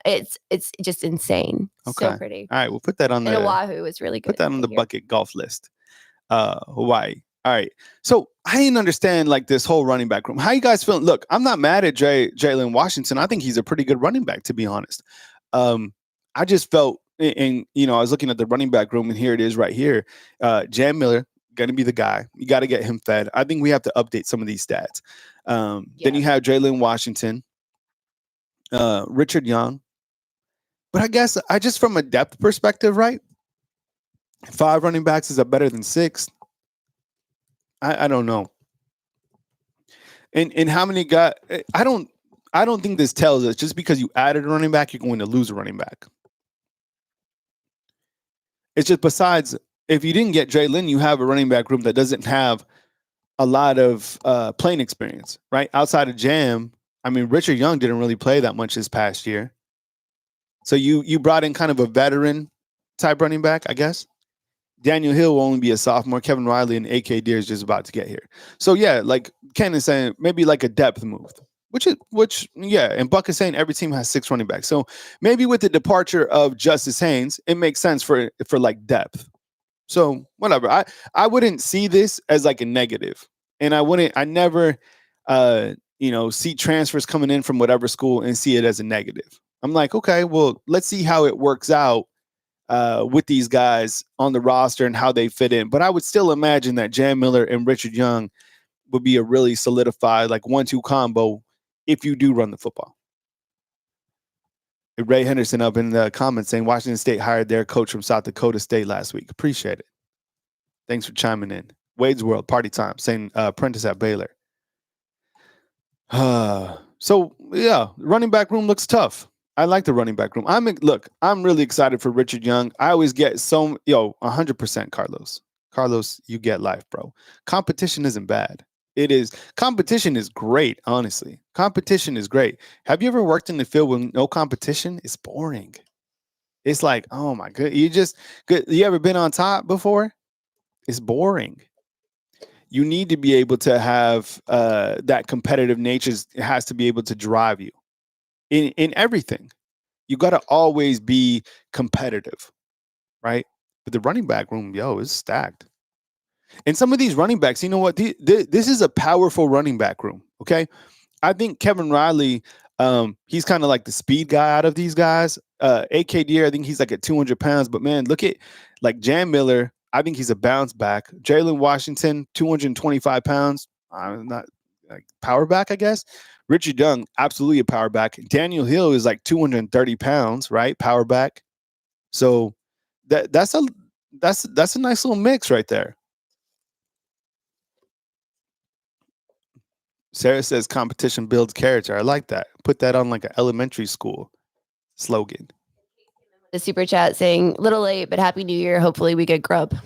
It's just insane. Okay. So pretty. All right, we'll put that on and Oahu is really good. Put that on the bucket golf list. Hawaii. All right. So I didn't understand like this whole running back room. How you guys feeling? Look, I'm not mad at DreLyn Washington. I think he's a pretty good running back, to be honest. I just felt, and I was looking at the running back room, and here it is right here. Jam Miller, going to be the guy. You got to get him fed. I think we have to update some of these stats. Then you have DreLyn Washington, Richard Young. But I guess from a depth perspective, right? 5 running backs is better than 6. I don't know. And how many got? I don't think this tells us just because you added a running back, you're going to lose a running back. It's just besides, if you didn't get DreLyn, you have a running back room that doesn't have a lot of playing experience, right? Outside of Jam, I mean, Richard Young didn't really play that much this past year. So you brought in kind of a veteran type running back, I guess. Daniel Hill will only be a sophomore. Kevin Riley and AK Deere is just about to get here. So yeah, like Ken is saying, maybe like a depth move, which and Buck is saying every team has 6 running backs. So maybe with the departure of Justice Haynes, it makes sense for like depth. So whatever. I wouldn't see this as like a negative, and I never see transfers coming in from whatever school and see it as a negative. I'm like, okay, well, let's see how it works out with these guys on the roster and how they fit in. But I would still imagine that Jam Miller and Richard Young would be a really solidified like 1-2 combo if you do run the football. Ray Henderson up in the comments saying Washington State hired their coach from South Dakota State last week. Appreciate it. Thanks for chiming in. Wade's World, party time, saying apprentice at Baylor. So, yeah, running back room looks tough. I like the running back room. I'm really excited for Richard Young. I always get 100% Carlos. Carlos, you get life, bro. Competition isn't bad. It is. Competition is great, honestly. Competition is great. Have you ever worked in the field with no competition? It's boring. It's like, oh my God. You ever been on top before? It's boring. You need to be able to have that competitive nature. It has to be able to drive you. In everything, you got to always be competitive, right? But the running back room, is stacked. And some of these running backs, you know what? This is a powerful running back room, okay? I think Kevin Riley, he's kind of like the speed guy out of these guys. AK Deere, I think he's like at 200 pounds. But, man, look at like Jam Miller. I think he's a bounce back. DreLyn Washington, 225 pounds. Not like power back, I guess. Richard Young, absolutely a power back. Daniel Hill is like 230 pounds, right? Power back. So that's a nice little mix right there. Sarah says competition builds character. I like that. Put that on like an elementary school slogan. The super chat saying, little late, but happy new year. Hopefully we get Grubb.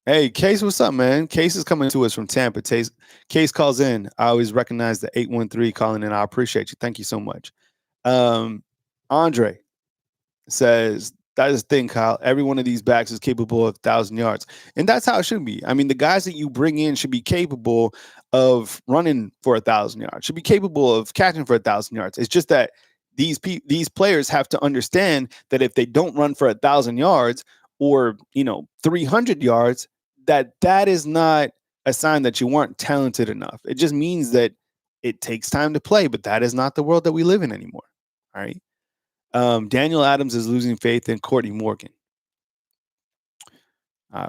Hey, Case, what's up, man? Case is coming to us from Tampa. Case calls in. I always recognize the 813 calling in. I appreciate you. Thank you so much. Andre says, that is the thing, Kyle. Every one of these backs is capable of 1,000 yards. And that's how it should be. I mean, the guys that you bring in should be capable of running for 1,000 yards, should be capable of catching for 1,000 yards. It's just that these players have to understand that if they don't run for 1,000 yards or, 300 yards, that is not a sign that you weren't talented enough. It just means that it takes time to play, but that is not the world that we live in anymore. All right. Daniel Adams is losing faith in Courtney Morgan.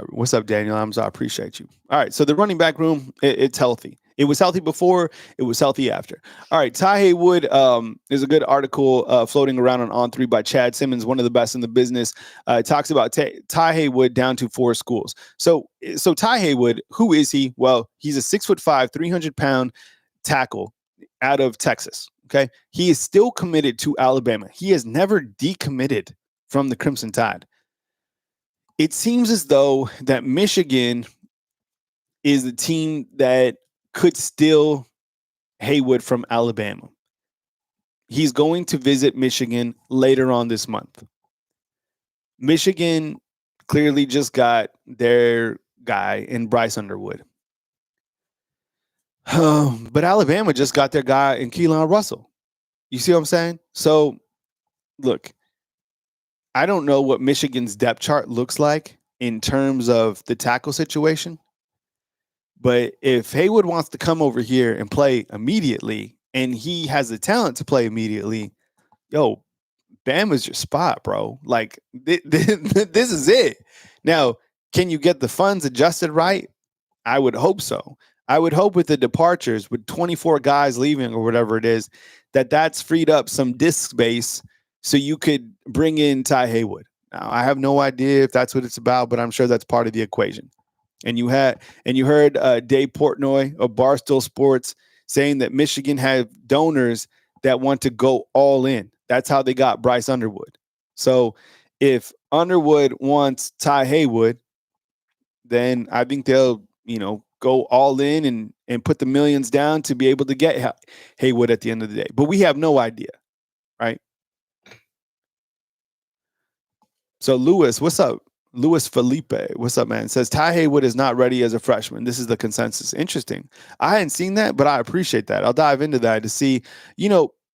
What's up, Daniel Adams? I appreciate you. All right, so the running back room, it's healthy. It was healthy before. It was healthy after. All right, Tai Haywood is a good article floating around on On3 by Chad Simmons, one of the best in the business. It talks about Tai Haywood down to 4 schools. So Tai Haywood, who is he? Well, he's a 6'5", 300-pound tackle out of Texas. Okay, he is still committed to Alabama. He has never decommitted from the Crimson Tide. It seems as though that Michigan is the team that could steal Haywood from Alabama. He's going to visit Michigan later on this month. Michigan clearly just got their guy in Bryce Underwood. But Alabama just got their guy in Keelan Russell. You see what I'm saying? So, look, I don't know what Michigan's depth chart looks like in terms of the tackle situation. But if Haywood wants to come over here and play immediately, and he has the talent to play immediately, yo, Bama's your spot, bro. Like, this is it. Now, can you get the funds adjusted right? I would hope so. I would hope with the departures, with 24 guys leaving or whatever it is, that's freed up some disc space so you could bring in Tai Haywood. Now, I have no idea if that's what it's about, but I'm sure that's part of the equation. And you heard Dave Portnoy of Barstool Sports saying that Michigan have donors that want to go all in. That's how they got Bryce Underwood. So if Underwood wants Tai Haywood, then I think they'll, go all in and put the millions down to be able to get Haywood at the end of the day. But we have no idea, right? So Lewis, what's up? Louis Felipe, what's up, man? Says Tai Haywood is not ready as a freshman. This is the consensus. Interesting. I hadn't seen that, but I appreciate that. I'll dive into that to see,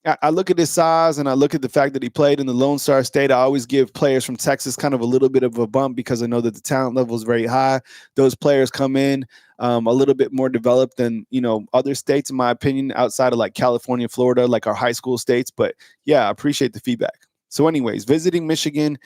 I look at his size and I look at the fact that he played in the Lone Star State. I always give players from Texas kind of a little bit of a bump because I know that the talent level is very high. Those players come in a little bit more developed than, other states, in my opinion, outside of like California, Florida, like our high school states. But yeah, I appreciate the feedback. So anyways, visiting Michigan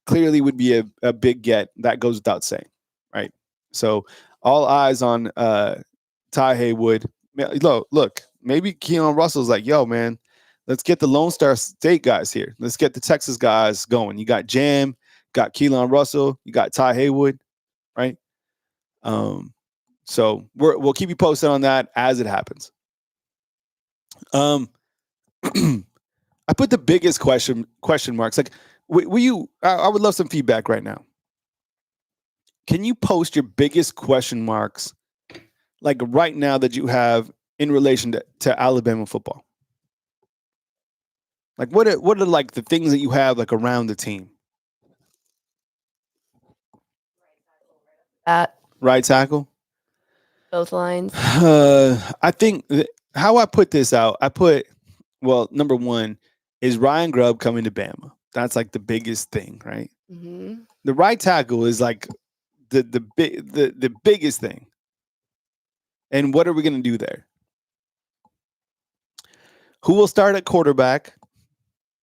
clearly would be a big get. That goes without saying, right? So all eyes on Tai Haywood. Look, maybe Keelan Russell's like, yo, man, let's get the Lone Star State guys here. Let's get the Texas guys going. You got Jam, got Keelan Russell, you got Tai Haywood, right? So we'll keep you posted on that as it happens. I put the biggest question marks. Like, I would love some feedback right now. Can you post your biggest question marks, like right now, that you have in relation to Alabama football? Like, what are like the things that you have like around the team? Right tackle. Both lines. I think how I put this out, number one is Ryan Grubb coming to Bama. That's like the biggest thing, right? Mm-hmm. The right tackle is like the biggest thing. And what are we going to do there? Who will start at quarterback?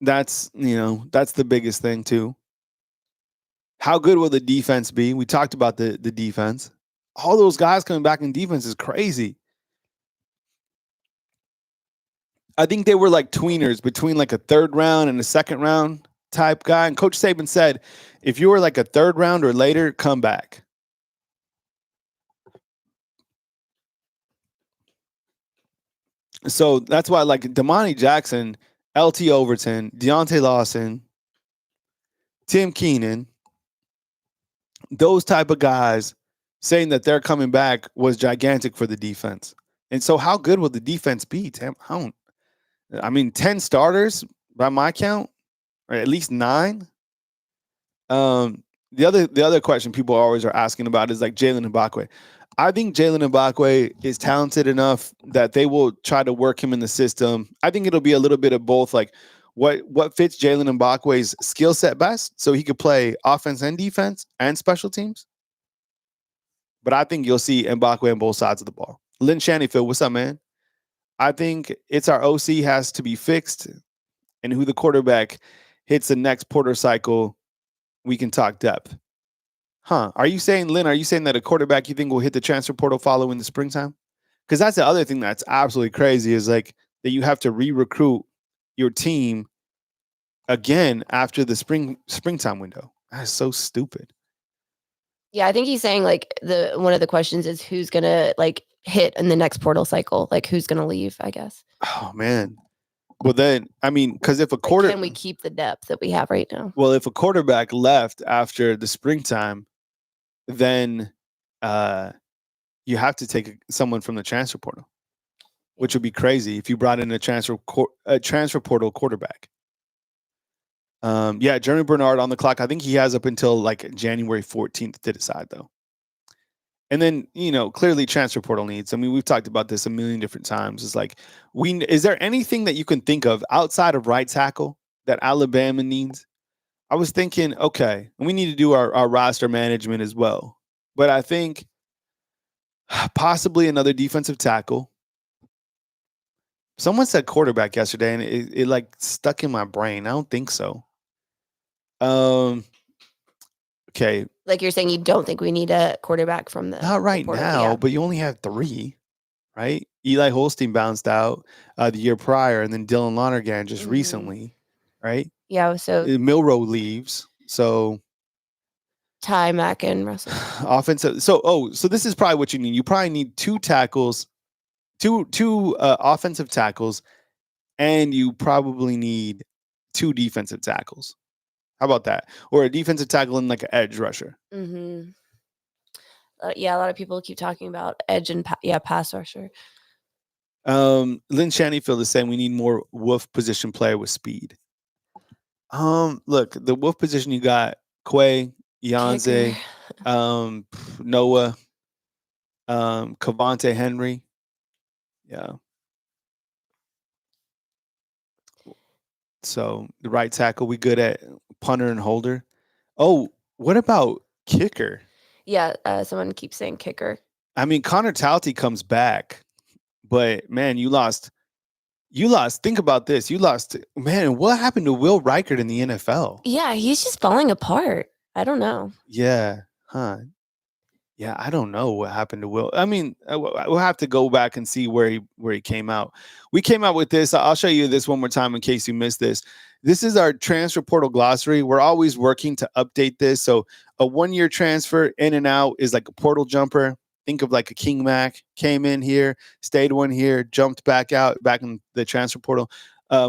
That's the biggest thing too. How good will the defense be? We talked about the defense. All those guys coming back in defense is crazy. I think they were like tweeners between like a third round and a second round type guy. And Coach Saban said, if you were like a third round or later, come back. So that's why, like Damani Jackson, LT Overton, Deontay Lawson, Tim Keenan, those type of guys saying that they're coming back was gigantic for the defense. And so how good will the defense be, Tim? I mean, 10 starters by my count, or at least 9. The other question people always are asking about is like Jalen Mbakwe. I think Jalen Mbakwe is talented enough that they will try to work him in the system. I think it'll be a little bit of both, like what fits Jalen Mbakwe's skill set best, so he could play offense and defense and special teams. But I think you'll see Mbakwe on both sides of the ball. Lynn Shaneyfield, what's up, man? I think it's our OC has to be fixed, and who the quarterback hits the next Porter cycle, we can talk depth. Huh? Are you saying, Lynn, that a quarterback you think will hit the transfer portal following the springtime? Because that's the other thing that's absolutely crazy is like that you have to re-recruit your team again after the springtime window. That's so stupid. Yeah, I think he's saying like one of the questions is who's gonna like hit in the next portal cycle, like who's gonna leave, I guess. Oh man. Well then, I mean, because if a can we keep the depth that we have right now? Well, if a quarterback left after the springtime, then you have to take someone from the transfer portal, which would be crazy if you brought in a transfer portal quarterback. Yeah, Jeremy Bernard on the clock. I think he has up until like January 14th to decide, though. And then, clearly transfer portal needs. I mean, we've talked about this a million different times. It's like, is there anything that you can think of outside of right tackle that Alabama needs? I was thinking, okay, we need to do our roster management as well. But I think possibly another defensive tackle. Someone said quarterback yesterday, and it like stuck in my brain. I don't think so. Okay. Like you're saying you don't think we need a quarterback from the not right now, but you only have 3, right? Eli Holstein bounced out the year prior, and then Dylan Lonergan just recently, right? Yeah, so Milroe leaves, so Ty, Mack, and Russell. Offensive. So this is probably what you need. You probably need 2 tackles, two offensive tackles, and you probably need 2 defensive tackles. How about that? Or a defensive tackle and like an edge rusher. Mm-hmm. Yeah, a lot of people keep talking about edge and pass rusher. Lynn Shaneyfield is saying we need more wolf position player with speed. Look, the wolf position you got Quay, Yanze, Noah, Cavante Henry. Yeah. So the right tackle, we good at punter and holder. Oh, what about kicker? Yeah, someone keeps saying kicker. I mean, Connor Talty comes back, but man, you lost. Think about this. You lost. Man, what happened to Will Reichert in the NFL? Yeah, he's just falling apart. I don't know. Yeah. Huh. Yeah, I don't know what happened to Will. I mean, we'll have to go back and see where he came out. We came out with this. I'll show you this one more time in case you missed this. This is our transfer portal glossary. We're always working to update this. So a 1-year transfer in and out is like a portal jumper. Think of like a King Mac, came in here, stayed 1 year, jumped back out, back in the transfer portal.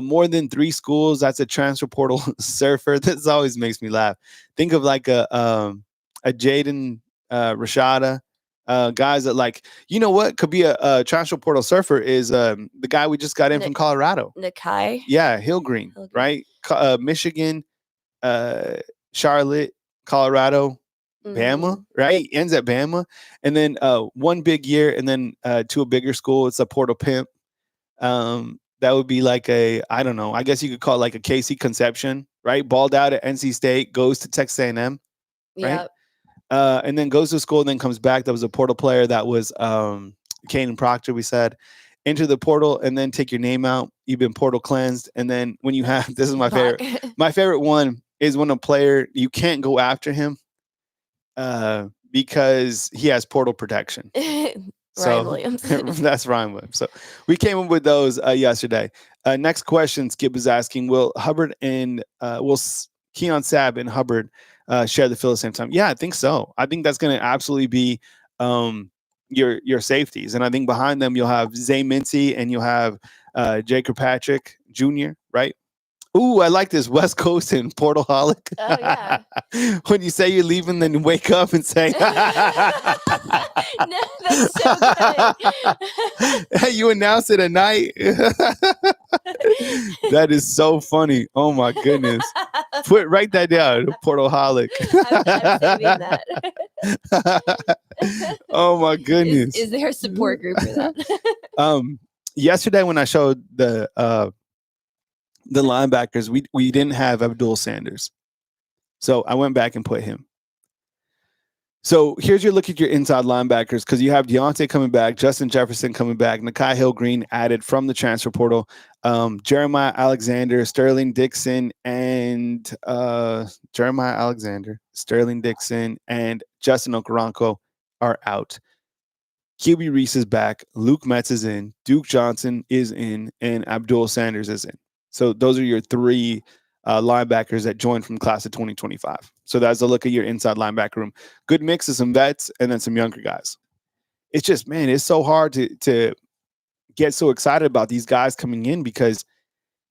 More than 3 schools, that's a transfer portal surfer. This always makes me laugh. Think of like a Jaden Rashada, guys that like, you know what could be a transfer portal surfer is the guy we just got in from Colorado. Nakai. Yeah, Hillgreen, right? Michigan, Charlotte, Colorado, Bama, right? Ends at Bama. And then 1 big year and then to a bigger school. It's a portal pimp. That would be like I don't know. I guess you could call it like a KC Conception, right? Balled out at NC State, goes to Texas A&M, right? Yep. And then goes to school and then comes back. That was a portal player. That was Kanan Proctor, we said. Enter the portal and then take your name out. You've been portal cleansed. And then when you have, this is my favorite. My favorite one is when a player, you can't go after him because he has portal protection. Ryan Williams. That's Ryan Williams. So we came up with those yesterday. Next question, Skip is asking, will Hubbard and Keon Sabb and Hubbard share the field at the same time? Yeah, I think so. I think that's going to absolutely be your safeties. And I think behind them, you'll have Zay Mincy and you'll have Jay Kirkpatrick Jr., right? Ooh, I like this West Coast and Portal Holic. Oh, yeah. When you say you're leaving, then wake up and say, No, that's so good. you announce it at night. That is so funny. Oh my goodness. Write that down. Portal Holic. I'm saving that. Oh my goodness. Is there a support group for that? Yesterday when I showed the linebackers, we didn't have Abdul Sanders. So I went back and put him. So here's your look at your inside linebackers, because you have Deontay coming back, Justin Jefferson coming back, Nakai Hill-Green added from the transfer portal, Jeremiah Alexander, Sterling Dixon, and Justin Okoronkwo are out. QB Reese is back, Luke Metz is in, Duke Johnson is in, and Abdul Sanders is in. So those are your three linebackers that joined from the class of 2025. So that's a look at your inside linebacker room. Good mix of some vets and then some younger guys. It's just, man, it's so hard to get so excited about these guys coming in, because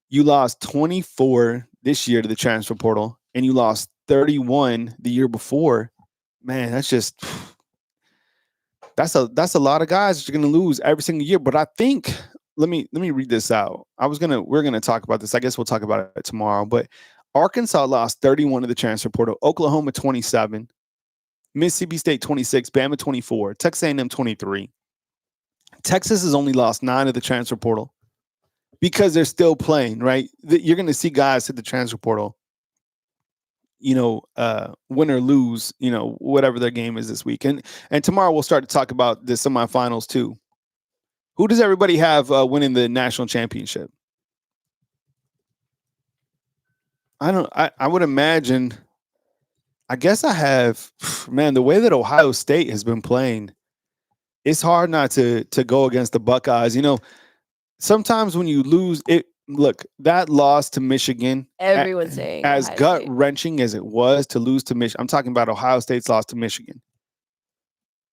you lost 24 this year to the transfer portal and you lost 31 the year before. Man, that's just... That's a lot of guys that you're going to lose every single year. But I think, let me read this out. We're going to talk about this. I guess we'll talk about it tomorrow. But Arkansas lost 31 to the transfer portal, Oklahoma 27, Mississippi State 26, Bama 24, Texas A&M 23. Texas has only lost 9 to the transfer portal because they're still playing, right? You're going to see guys hit the transfer portal, win or lose, whatever their game is this week. And tomorrow we'll start to talk about the semifinals too. Who does everybody have winning the national championship? I would imagine, I guess I have, man, the way that Ohio State has been playing, it's hard not to go against the Buckeyes. Sometimes when you lose it, look, that loss to Michigan, everyone's saying as gut-wrenching as it was to lose to Michigan. I'm talking about Ohio State's loss to Michigan.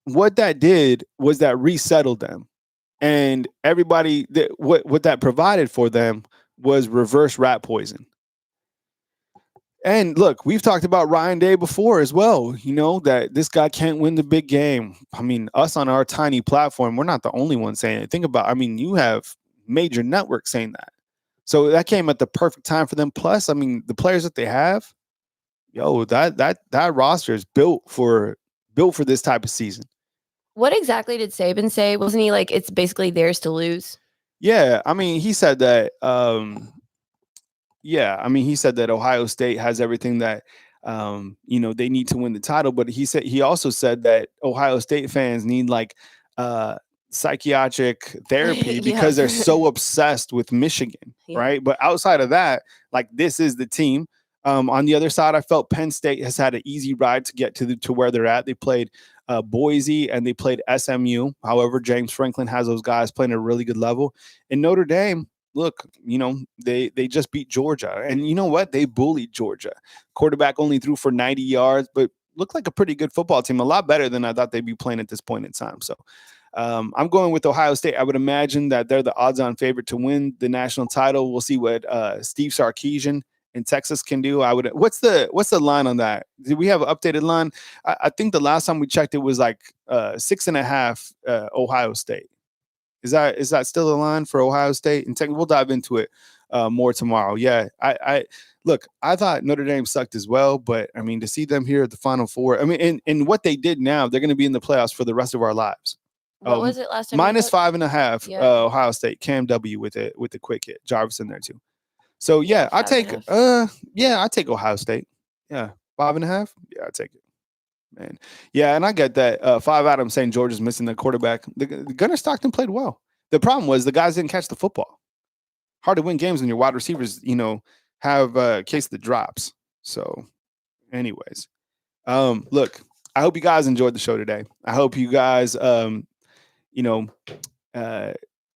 What that did was that resettled them. And everybody, what that provided for them was reverse rat poison. And look, we've talked about Ryan Day before as well, that this guy can't win the big game. I mean, us on our tiny platform, we're not the only ones saying it. Think about, you have major networks saying that. So that came at the perfect time for them. Plus, the players that they have, that roster is built for this type of season. What exactly did Saban say? Wasn't he like, it's basically theirs to lose? Yeah, he said that. He said that Ohio State has everything that they need to win the title. But he also said that Ohio State fans need psychiatric therapy because they're so obsessed with Michigan, right? But outside of that, this is the team. On the other side, I felt Penn State has had an easy ride to get to where they're at. They played Boise and they played SMU. However, James Franklin has those guys playing at a really good level. And Notre Dame, look, they just beat Georgia. And you know what? They bullied Georgia. Quarterback only threw for 90 yards, but looked like a pretty good football team, a lot better than I thought they'd be playing at this point in time. So I'm going with Ohio State. I would imagine that they're the odds-on favorite to win the national title. We'll see what Steve Sarkisian in Texas can do. What's the line on that? Did we have an updated line? I think the last time we checked, it was 6.5 Ohio State. Is that still the line for Ohio State? And we'll dive into it more tomorrow. Yeah, I thought Notre Dame sucked as well, but to see them here at the Final Four, and what they did now, they're going to be in the playoffs for the rest of our lives. What was it last time? -5.5. Yeah. Ohio State. Cam W with the quick hit. Jarvis in there too. So yeah, I take Ohio State. Yeah, 5.5. Yeah, I take it. Man, yeah, and I get that. 5 out. I'm saying Georgia's missing the quarterback. The Gunnar Stockton played well. The problem was the guys didn't catch the football. Hard to win games when your wide receivers, have a case of the drops. So, anyways, look, I hope you guys enjoyed the show today. I hope you guys,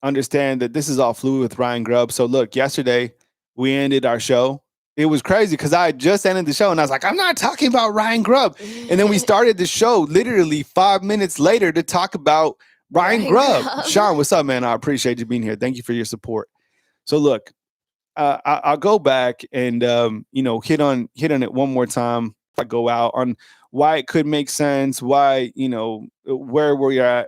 understand that this is all fluid with Ryan Grubb. So, look, yesterday we ended our show it was crazy because I had just ended the show and I was like, I'm not talking about Ryan Grubb. And then we started the show literally 5 minutes later to talk about Ryan Grubb. Sean, what's up, man? I appreciate you being here. Thank you for your support. So look, I'll go back and hit on it one more time. I go out on why it could make sense, why where we are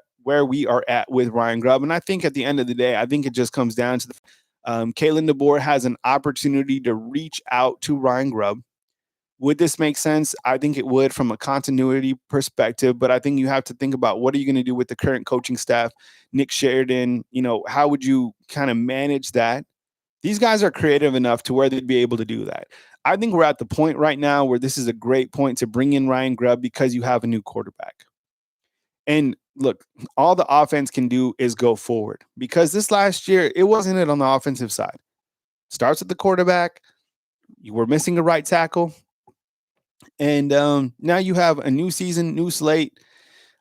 at with Ryan Grubb, and I think at the end of the day, I think it just comes down to the Kalen DeBoer has an opportunity to reach out to Ryan Grubb. Would this make sense? I think it would from a continuity perspective, but I think you have to think about what are you going to do with the current coaching staff, Nick Sheridan, how would you kind of manage that? These guys are creative enough to where they'd be able to do that. I think we're at the point right now where this is a great point to bring in Ryan Grubb because you have a new quarterback. And look, all the offense can do is go forward because this last year, it wasn't it on the offensive side. Starts with the quarterback. You were missing a right tackle. And now you have a new season, new slate.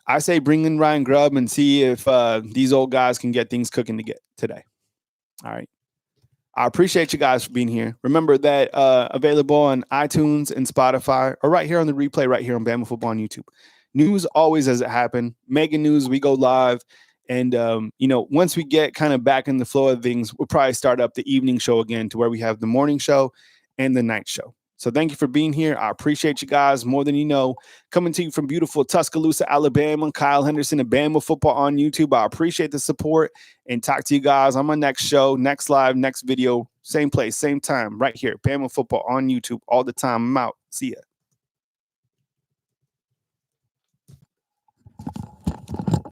I say bring in Ryan Grubb and see if these old guys can get things cooking today. All right. I appreciate you guys for being here. Remember that available on iTunes and Spotify or right here on the replay right here on Bama Football on YouTube. News always as it happen. Mega news, we go live. And, once we get kind of back in the flow of things, we'll probably start up the evening show again to where we have the morning show and the night show. So thank you for being here. I appreciate you guys more than you know. Coming to you from beautiful Tuscaloosa, Alabama. Kyle Henderson and Bama Football on YouTube. I appreciate the support and talk to you guys on my next show, next live, next video, same place, same time, right here. Bama Football on YouTube all the time. I'm out. See ya.